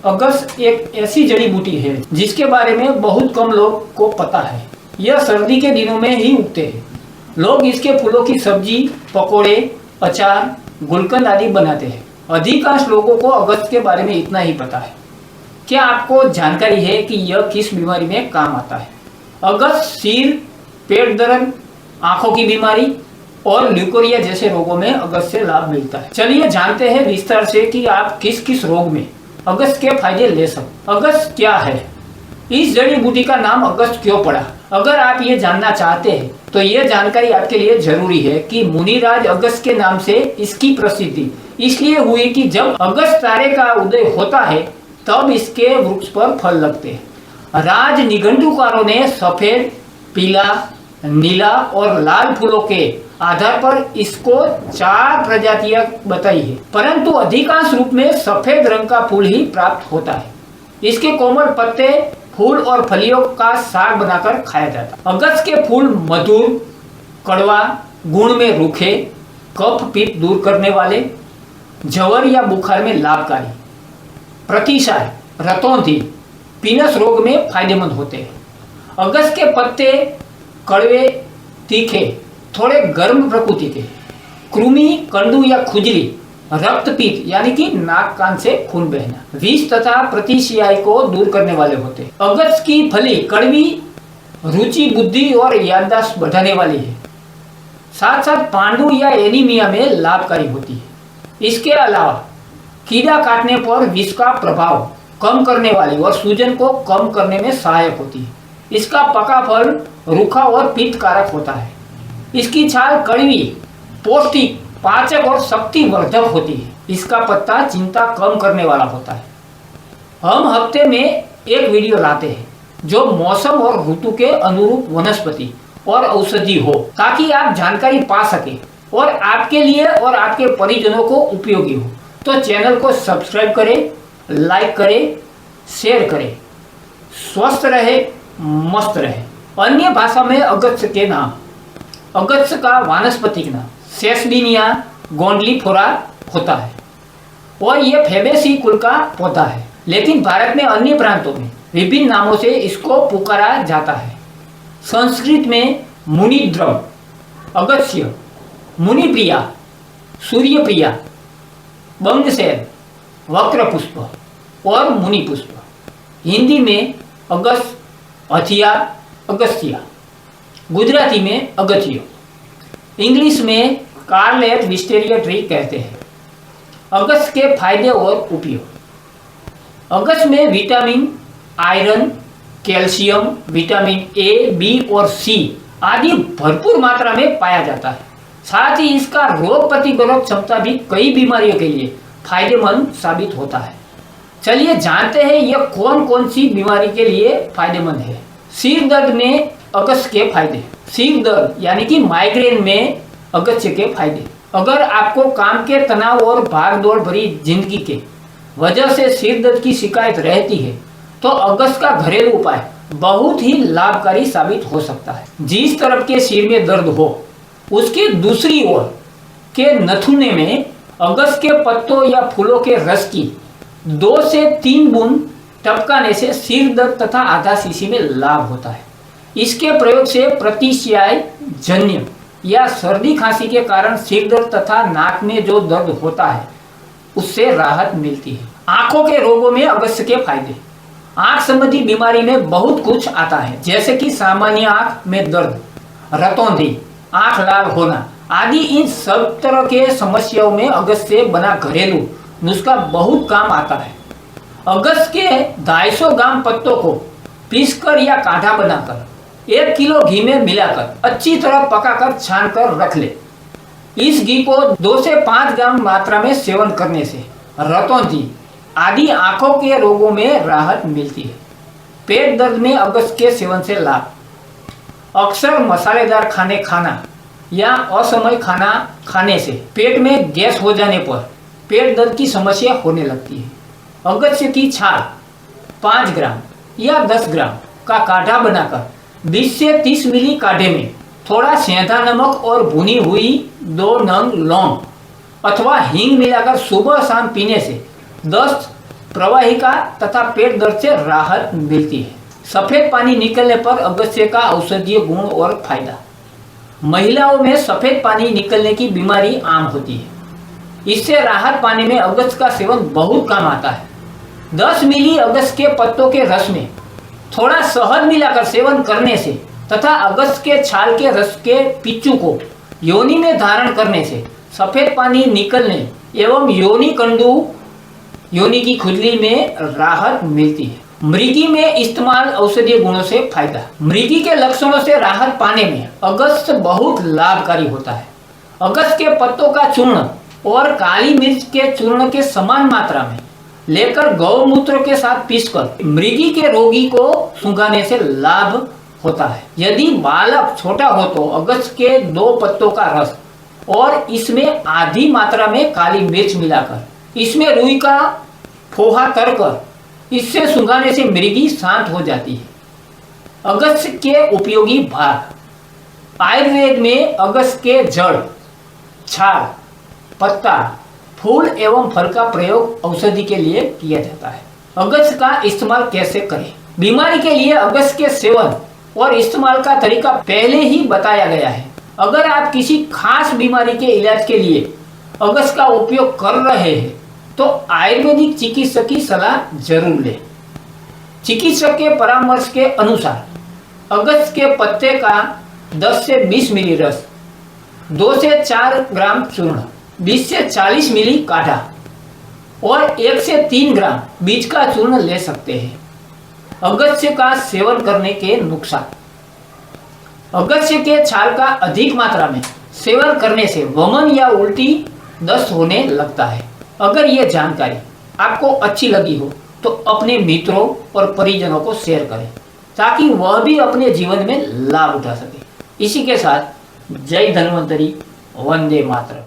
अगस्त एक ऐसी जड़ी बूटी है जिसके बारे में बहुत कम लोग को पता है। यह सर्दी के दिनों में ही उगते हैं। लोग इसके फूलों की सब्जी, पकोड़े, अचार, गुलकंद आदि बनाते हैं। अधिकांश लोगों को अगस्त के बारे में इतना ही पता है। क्या आपको जानकारी है कि यह किस बीमारी में काम आता है? अगस्त सिर, पेट दर्द, आंखों की बीमारी और ल्यूकोरिया जैसे रोगों में अगस्त से लाभ मिलता है। चलिए जानते हैं विस्तार से कि आप किस किस रोग में अगस्त के फायदे ले सकते। अगस्त क्या है? इस जड़ी बूटी का नाम अगस्त क्यों पड़ा? अगर आप ये जानना चाहते हैं तो यह जानकारी आपके लिए जरूरी है कि मुनिराज अगस्त के नाम से इसकी प्रसिद्धि इसलिए हुई कि जब अगस्त तारे का उदय होता है तब इसके वृक्ष पर फल लगते हैं। राज निघंटुकारों ने सफेद, पीला, नीला और लाल फूलों के आधार पर इसको 4 प्रजातियां बताई है, परंतु अधिकांश रूप में सफेद रंग का फूल ही प्राप्त होता है। इसके कोमल पत्ते, फूल और फलियों का साग बनाकर खाया जाता है। अगस्त के फूल मधुर, कड़वा, गुण में रूखे, कफ पित्त दूर करने वाले, जवर या बुखार में लाभकारी, प्रतिशाय, रतौंधी, पीनस रोग में फायदेमंद होते हैं। अगस्त के पत्ते कड़वे, तीखे, थोड़े गर्म प्रकृति के, कृमि, कंडू या खुजली, रक्तपित्त यानी कि नाक कान से खून बहना, विष तथा प्रतिशियाई को दूर करने वाले होते हैं। अगस्त की फली कड़वी, रुचि, बुद्धि और याददाश्त बढ़ाने वाली है। साथ साथ पांडु या एनीमिया में लाभकारी होती है। इसके अलावा कीड़ा काटने पर विष का प्रभाव कम करने वाली और सूजन को कम करने में सहायक होती है। इसका पका फल रूखा और पित्त कारक होता है। इसकी छाल कड़वी, पौष्टिक, पाचक और शक्तिवर्धक होती है। इसका पत्ता चिंता कम करने वाला होता है। हम हफ्ते में एक वीडियो लाते हैं जो मौसम और ऋतु के अनुरूप वनस्पति और औषधि हो, ताकि आप जानकारी पा सके और आपके लिए और आपके परिजनों को उपयोगी हो। तो चैनल को सब्सक्राइब करें, लाइक करें, शेयर करें। स्वस्थ रहे, मस्त रहे। अन्य भाषा में अगस्त के नाम, अगस्त का वानस्पतिक नाम सेसलिनिया गोंडलीफोरा होता है और यह फेबेसी कुल का पौधा है, लेकिन भारत में अन्य प्रांतों में विभिन्न नामों से इसको पुकारा जाता है। संस्कृत में मुनिद्रव, अगस्त्य, मुनिप्रिया, सूर्यप्रिया, बंगसेर, वक्रपुष्प और मुनिपुष्प। हिंदी में अगस्त, अथिया, अगस्तिया। गुजराती में अगथियो। इंग्लिश में कार्लेट विस्टेरिया ट्री कहते हैं। अगस्त के फायदे और उपयोग। अगस्त में vitamin, iron, calcium, vitamin A, B और सी आदि भरपूर मात्रा में पाया जाता है। साथ ही इसका रोग प्रतिरोधक क्षमता भी कई बीमारियों के लिए फायदेमंद साबित होता है। चलिए जानते हैं यह कौन कौन सी बीमारी के लिए फायदेमंद है। सिर दर्द में अगस्त के फायदे। सिर दर्द यानी कि माइग्रेन में अगस्त के फायदे। अगर आपको काम के तनाव और भागदौड़ भरी जिंदगी के वजह से सिर दर्द की शिकायत रहती है तो अगस्त का घरेलू उपाय बहुत ही लाभकारी साबित हो सकता है। जिस तरफ के सिर में दर्द हो उसके दूसरी ओर के नथुने में अगस्त के पत्तों या फूलों के रस की 2 से 3 बूंद टपकाने से सिर दर्द तथा आधा शीशी में लाभ होता है। इसके प्रयोग से प्रतिशियाई जन्य या सर्दी खांसी के कारण सिर दर्द तथा नाक में जो दर्द होता है उससे राहत मिलती है। आंखों के रोगों में अगस्त के फायदे। आंख संबंधी बीमारी में बहुत कुछ आता है, जैसे कि सामान्य आंख में दर्द, रतौंधी, आंख लाल होना आदि। इन सब तरह के समस्याओं में अगस्त से बना घरेलू नुस्खा बहुत काम आता है। अगस्त के 250 ग्राम पत्तों को पीसकर या काढ़ा बनाकर 1 किलो घी में मिलाकर अच्छी तरह पकाकर छान कर रख ले। इस घी को 2 से 5 ग्राम मात्रा में सेवन करने से रतौंधी आदि आंखों के रोगों में राहत मिलती है। पेट दर्द में अगस्त के सेवन से लाभ। अक्सर मसालेदार खाने खाना या असमय खाना खाने से पेट में गैस हो जाने पर पेट दर्द की समस्या होने लगती है। अगस्त की छाल 5 ग्राम या 10 ग्राम का काढ़ा बनाकर 20 से 30 मिली काढ़े में थोड़ा सेंधा नमक और भुनी हुई 2 नंग लौंग अथवा हींग मिलाकर सुबह शाम पीने से दस्त, प्रवाहिका तथा पेट दर्द से राहत मिलती है। सफेद पानी निकलने पर अगस्त्य का औषधीय गुण और फायदा। महिलाओं में सफेद पानी निकलने की बीमारी आम होती है। इससे राहत पाने में अगस्त का सेवन बहुत काम आता है। 10 मिली अगस्त के पत्तों के रस में थोड़ा शहद मिलाकर सेवन करने से तथा अगस्त के छाल के रस के पिच्चू को योनि में धारण करने से सफेद पानी निकलने एवं योनि की खुजली में राहत मिलती है। मृगी में इस्तेमाल औषधीय गुणों से फायदा। मृगी के लक्षणों से राहत पाने में अगस्त बहुत लाभकारी होता है। अगस्त के पत्तों का चूर्ण और काली मिर्च के चूर्ण के समान मात्रा में लेकर गौमूत्र के साथ पीसकर मृगी के रोगी को सूंघाने से लाभ होता है। यदि बालक छोटा हो तो अगस्त के 2 पत्तों का रस और इसमें आधी मात्रा में काली मिर्च मिलाकर इसमें रुई का फोहा तरकर इससे सूंघाने से मृगी शांत हो जाती है। अगस्त के उपयोगी भाग। आयुर्वेद में अगस्त के जड़, छाल, पत्ता, फूल एवं फल का प्रयोग औषधि के लिए किया जाता है। अगस्त का इस्तेमाल कैसे करें? बीमारी के लिए अगस्त के सेवन और इस्तेमाल का तरीका पहले ही बताया गया है। अगर आप किसी खास बीमारी के इलाज के लिए अगस्त का उपयोग कर रहे हैं तो आयुर्वेदिक चिकित्सक की सलाह जरूर लें। चिकित्सक के परामर्श के अनुसार अगस्त के पत्ते का 10 से 20 मिली रस, 2 से 4 ग्राम चूर्ण, 20 से 40 मिली काढ़ा और 1 से 3 ग्राम बीज का चूर्ण ले सकते हैं। अगस्त्य का सेवन करने के नुकसान। अगस्त्य के छाल का अधिक मात्रा में सेवन करने से वमन या उल्टी दस्त होने लगता है। अगर यह जानकारी आपको अच्छी लगी हो तो अपने मित्रों और परिजनों को शेयर करें ताकि वह भी अपने जीवन में लाभ उठा सके। इसी के साथ जय धन्वंतरी, वंदे मातरम।